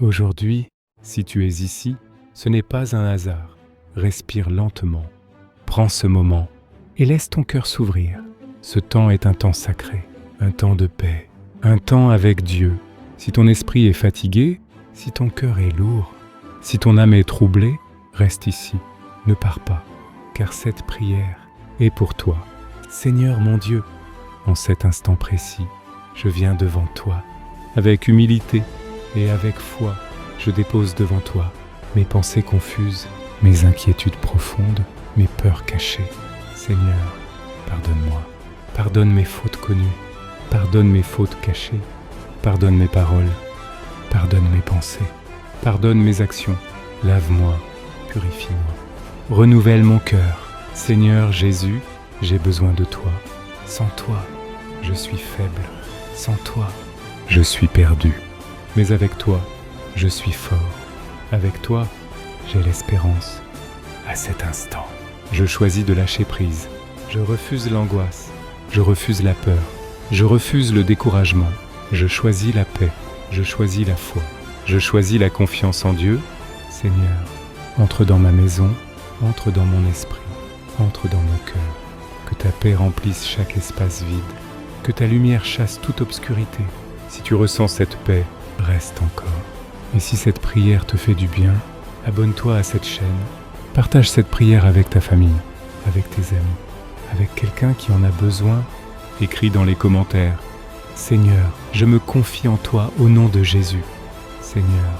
Aujourd'hui, si tu es ici, ce n'est pas un hasard. Respire lentement. Prends ce moment et laisse ton cœur s'ouvrir. Ce temps est un temps sacré, un temps de paix, un temps avec Dieu. Si ton esprit est fatigué, si ton cœur est lourd, si ton âme est troublée, reste ici, ne pars pas, car cette prière est pour toi. Seigneur mon Dieu, en cet instant précis, je viens devant toi, avec humilité et avec foi, je dépose devant toi mes pensées confuses, mes inquiétudes profondes, mes peurs cachées. Seigneur, pardonne-moi, pardonne mes fautes connues, pardonne mes fautes cachées, pardonne mes paroles, pardonne mes pensées, pardonne mes actions, lave-moi, purifie-moi, renouvelle mon cœur. Seigneur Jésus, j'ai besoin de toi. Sans toi, je suis faible. Sans toi, je suis perdu. Mais avec toi, je suis fort. Avec toi, j'ai l'espérance. À cet instant, je choisis de lâcher prise. Je refuse l'angoisse. Je refuse la peur. Je refuse le découragement. Je choisis la paix. Je choisis la foi. Je choisis la confiance en Dieu. Seigneur, entre dans ma maison, entre dans mon esprit, entre dans mon cœur. Que ta paix remplisse chaque espace vide. Que ta lumière chasse toute obscurité. Si tu ressens cette paix, reste encore. Et si cette prière te fait du bien, abonne-toi à cette chaîne. Partage cette prière avec ta famille, avec tes amis, avec quelqu'un qui en a besoin. Écris dans les commentaires. Seigneur, je me confie en toi au nom de Jésus. Seigneur,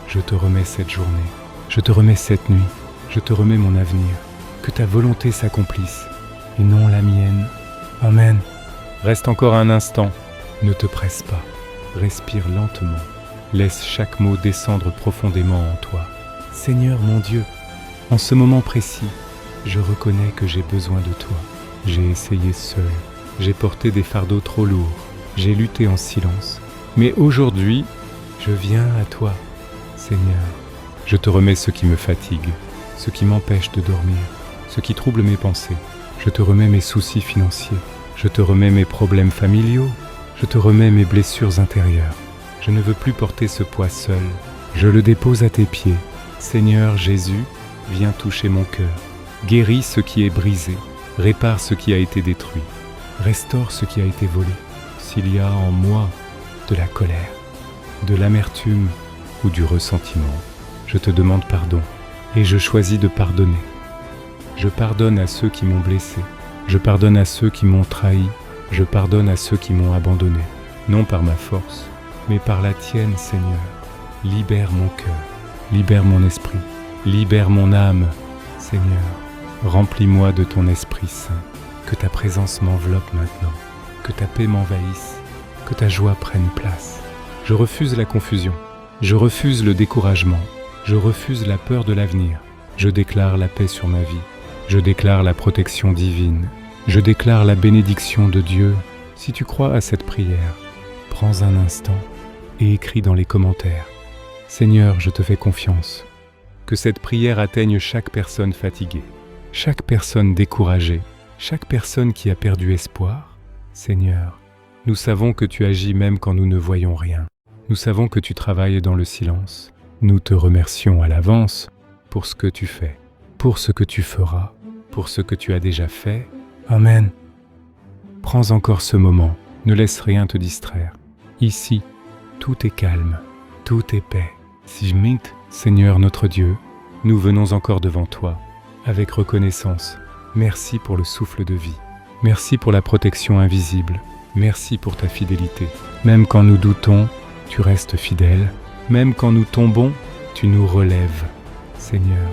je te remets cette journée. Je te remets cette nuit. Je te remets mon avenir. Que ta volonté s'accomplisse et non la mienne. Amen. Reste encore un instant. Ne te presse pas. Respire lentement. Laisse chaque mot descendre profondément en toi. Seigneur mon Dieu, en ce moment précis, je reconnais que j'ai besoin de toi. J'ai essayé seul. J'ai porté des fardeaux trop lourds. J'ai lutté en silence. Mais aujourd'hui, je viens à toi. Seigneur, je te remets ce qui me fatigue, ce qui m'empêche de dormir, ce qui trouble mes pensées. Je te remets mes soucis financiers. Je te remets mes problèmes familiaux. Je te remets mes blessures intérieures. Je ne veux plus porter ce poids seul. Je le dépose à tes pieds. Seigneur Jésus, viens toucher mon cœur. Guéris ce qui est brisé. Répare ce qui a été détruit. Restaure ce qui a été volé. S'il y a en moi de la colère, de l'amertume ou du ressentiment, je te demande pardon et je choisis de pardonner. Je pardonne à ceux qui m'ont blessé. Je pardonne à ceux qui m'ont trahi. Je pardonne à ceux qui m'ont abandonné. Non par ma force, mais par la tienne, Seigneur. Libère mon cœur, libère mon esprit, libère mon âme. Seigneur, remplis-moi de ton Esprit Saint. Que ta présence m'enveloppe maintenant, que ta paix m'envahisse, que ta joie prenne place. Je refuse la confusion, je refuse le découragement, je refuse la peur de l'avenir. Je déclare la paix sur ma vie, je déclare la protection divine, je déclare la bénédiction de Dieu. Si tu crois à cette prière, prends un instant et écris dans les commentaires. Seigneur, je te fais confiance. Que cette prière atteigne chaque personne fatiguée, chaque personne découragée, chaque personne qui a perdu espoir. Seigneur, nous savons que tu agis même quand nous ne voyons rien. Nous savons que tu travailles dans le silence. Nous te remercions à l'avance pour ce que tu fais, pour ce que tu feras, pour ce que tu as déjà fait. Amen. Prends encore ce moment, ne laisse rien te distraire. Ici, tout est calme, tout est paix. Seigneur notre Dieu, nous venons encore devant toi, avec reconnaissance. Merci pour le souffle de vie. Merci pour la protection invisible. Merci pour ta fidélité. Même quand nous doutons, tu restes fidèle. Même quand nous tombons, tu nous relèves. Seigneur,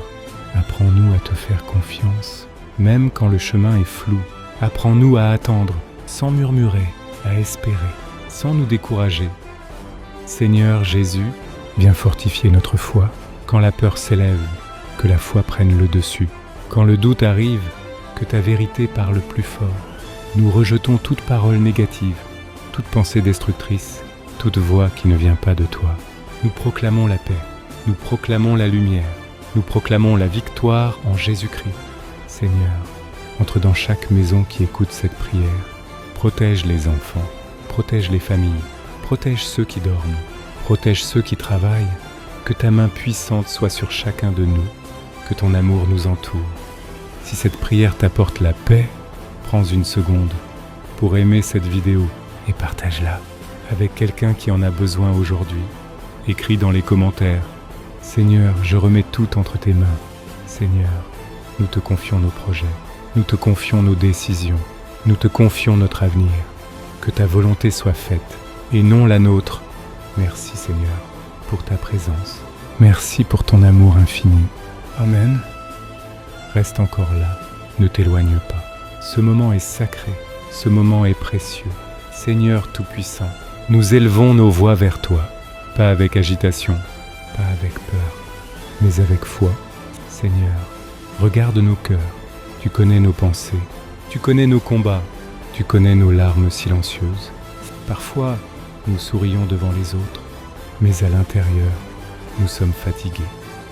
apprends-nous à te faire confiance. Même quand le chemin est flou, apprends-nous à attendre, sans murmurer, à espérer, sans nous décourager. Seigneur Jésus, viens fortifier notre foi. Quand la peur s'élève, que la foi prenne le dessus. Quand le doute arrive, que ta vérité parle plus fort. Nous rejetons toute parole négative, toute pensée destructrice, toute voix qui ne vient pas de toi. Nous proclamons la paix, nous proclamons la lumière, nous proclamons la victoire en Jésus-Christ. Seigneur, entre dans chaque maison qui écoute cette prière. Protège les enfants, protège les familles, protège ceux qui dorment, protège ceux qui travaillent, Que ta main puissante soit sur chacun de nous, que ton amour nous entoure. Si cette prière t'apporte la paix, prends une seconde pour aimer cette vidéo et partage-la avec quelqu'un qui en a besoin aujourd'hui. Écris dans les commentaires: Seigneur, je remets tout entre tes mains. Seigneur, nous te confions nos projets, nous te confions nos décisions, nous te confions notre avenir. Que ta volonté soit faite et non la nôtre. Merci Seigneur pour ta présence. Merci pour ton amour infini. Amen. Reste encore là, ne t'éloigne pas. Ce moment est sacré, ce moment est précieux. Seigneur Tout-Puissant, nous élevons nos voix vers toi, pas avec agitation, pas avec peur, mais avec foi. Seigneur, regarde nos cœurs, tu connais nos pensées, tu connais nos combats, tu connais nos larmes silencieuses. Parfois, nous sourions devant les autres, mais à l'intérieur, nous sommes fatigués.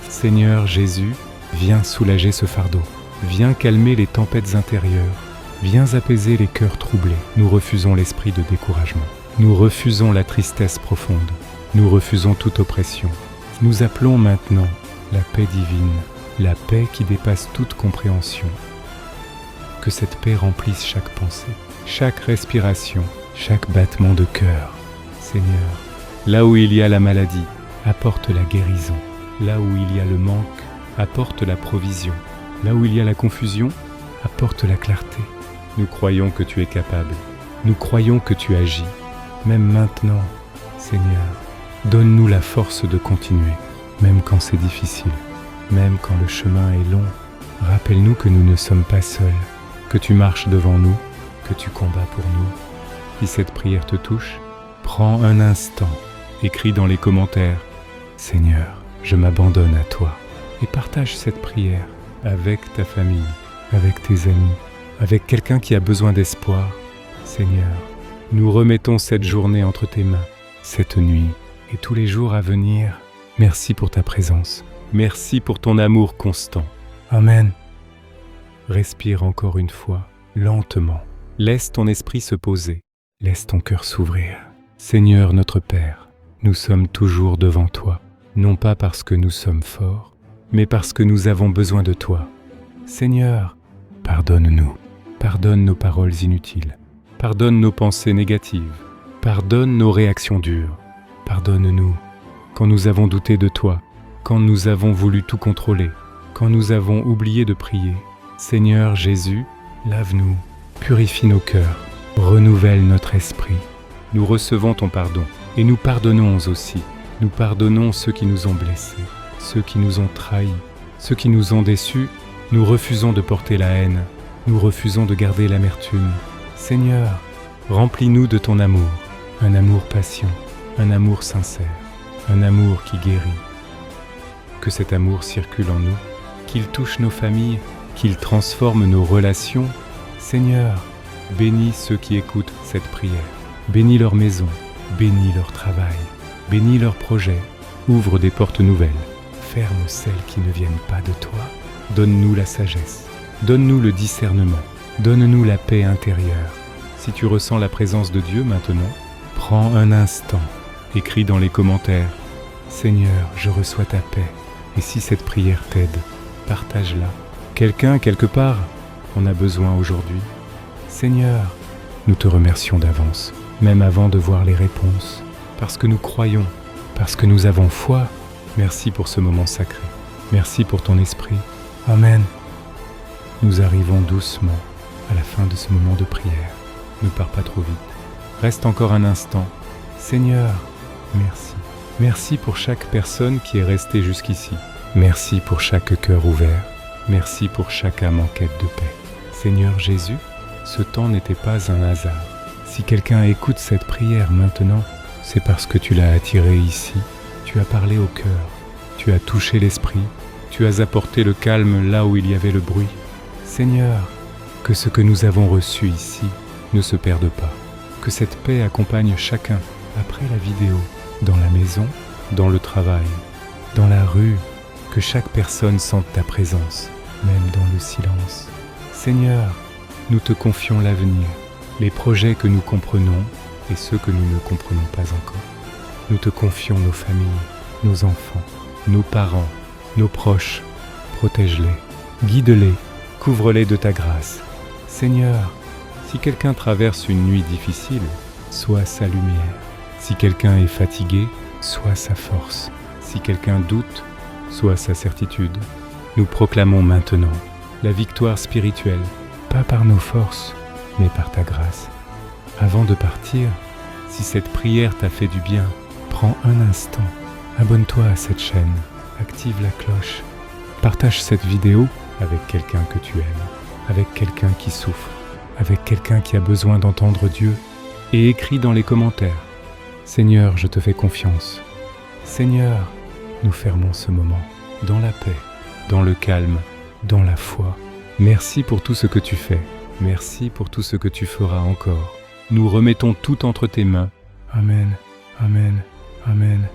Seigneur Jésus, viens soulager ce fardeau, viens calmer les tempêtes intérieures, viens apaiser les cœurs troublés. Nous refusons l'esprit de découragement, nous refusons la tristesse profonde, nous refusons toute oppression. Nous appelons maintenant la paix divine, la paix qui dépasse toute compréhension. Que cette paix remplisse chaque pensée, chaque respiration, chaque battement de cœur. Seigneur, là où il y a la maladie, apporte la guérison. Là où il y a le manque, apporte la provision. Là où il y a la confusion, apporte la clarté. Nous croyons que tu es capable. Nous croyons que tu agis. Même maintenant, Seigneur, donne-nous la force de continuer, même quand c'est difficile, même quand le chemin est long. Rappelle-nous que nous ne sommes pas seuls, que tu marches devant nous, que tu combats pour nous. Si cette prière te touche, prends un instant, écris dans les commentaires: Seigneur, je m'abandonne à toi, et partage cette prière avec ta famille, avec tes amis, avec quelqu'un qui a besoin d'espoir. Seigneur, nous remettons cette journée entre tes mains, cette nuit et tous les jours à venir. Merci pour ta présence, merci pour ton amour constant. Amen. Respire encore une fois, lentement. Laisse ton esprit se poser, laisse ton cœur s'ouvrir. Seigneur notre Père, nous sommes toujours devant toi, non pas parce que nous sommes forts, mais parce que nous avons besoin de toi. Seigneur, pardonne-nous, pardonne nos paroles inutiles, pardonne nos pensées négatives, pardonne nos réactions dures, pardonne-nous quand nous avons douté de toi, quand nous avons voulu tout contrôler, quand nous avons oublié de prier. Seigneur Jésus, lave-nous, purifie nos cœurs, renouvelle notre esprit. Nous recevons ton pardon et nous pardonnons aussi. Nous pardonnons ceux qui nous ont blessés, ceux qui nous ont trahis, ceux qui nous ont déçus. Nous refusons de porter la haine, nous refusons de garder l'amertume. Seigneur, remplis-nous de ton amour, un amour patient, un amour sincère, un amour qui guérit. Que cet amour circule en nous, qu'il touche nos familles, qu'il transforme nos relations. Seigneur, bénis ceux qui écoutent cette prière, bénis leur maison, bénis leur travail, bénis leurs projets, ouvre des portes nouvelles, ferme celles qui ne viennent pas de toi. Donne-nous la sagesse, donne-nous le discernement, donne-nous la paix intérieure. Si tu ressens la présence de Dieu maintenant, prends un instant, écris dans les commentaires: Seigneur, je reçois ta paix. Et si cette prière t'aide, partage-la. Quelqu'un, quelque part, en a besoin aujourd'hui. Seigneur, nous te remercions d'avance, même avant de voir les réponses, parce que nous croyons, parce que nous avons foi. Merci pour ce moment sacré. Merci pour ton esprit. Amen. Nous arrivons doucement à la fin de ce moment de prière. Ne pars pas trop vite. Reste encore un instant. Seigneur, merci. Merci pour chaque personne qui est restée jusqu'ici. Merci pour chaque cœur ouvert. Merci pour chaque âme en quête de paix. Seigneur Jésus, ce temps n'était pas un hasard. Si quelqu'un écoute cette prière maintenant, c'est parce que tu l'as attiré ici. Tu as parlé au cœur. Tu as touché l'esprit. Tu as apporté le calme là où il y avait le bruit. Seigneur, que ce que nous avons reçu ici ne se perde pas. Que cette paix accompagne chacun après la vidéo, dans la maison, dans le travail, dans la rue. Que chaque personne sente ta présence, même dans le silence. Seigneur, nous te confions l'avenir, les projets que nous comprenons et ceux que nous ne comprenons pas encore. Nous te confions nos familles, nos enfants, nos parents, nos proches. Protège-les, guide-les, couvre-les de ta grâce. Seigneur, si quelqu'un traverse une nuit difficile, sois sa lumière. Si quelqu'un est fatigué, sois sa force. Si quelqu'un doute, sois sa certitude. Nous proclamons maintenant la victoire spirituelle, pas par nos forces, mais par ta grâce. Avant de partir, si cette prière t'a fait du bien, prends un instant, abonne-toi à cette chaîne, active la cloche, partage cette vidéo avec quelqu'un que tu aimes, avec quelqu'un qui souffre, avec quelqu'un qui a besoin d'entendre Dieu, et écris dans les commentaires: Seigneur, je te fais confiance. Seigneur, nous fermons ce moment dans la paix, dans le calme, dans la foi. Merci pour tout ce que tu fais. Merci pour tout ce que tu feras encore. Nous remettons tout entre tes mains. Amen, amen, amen.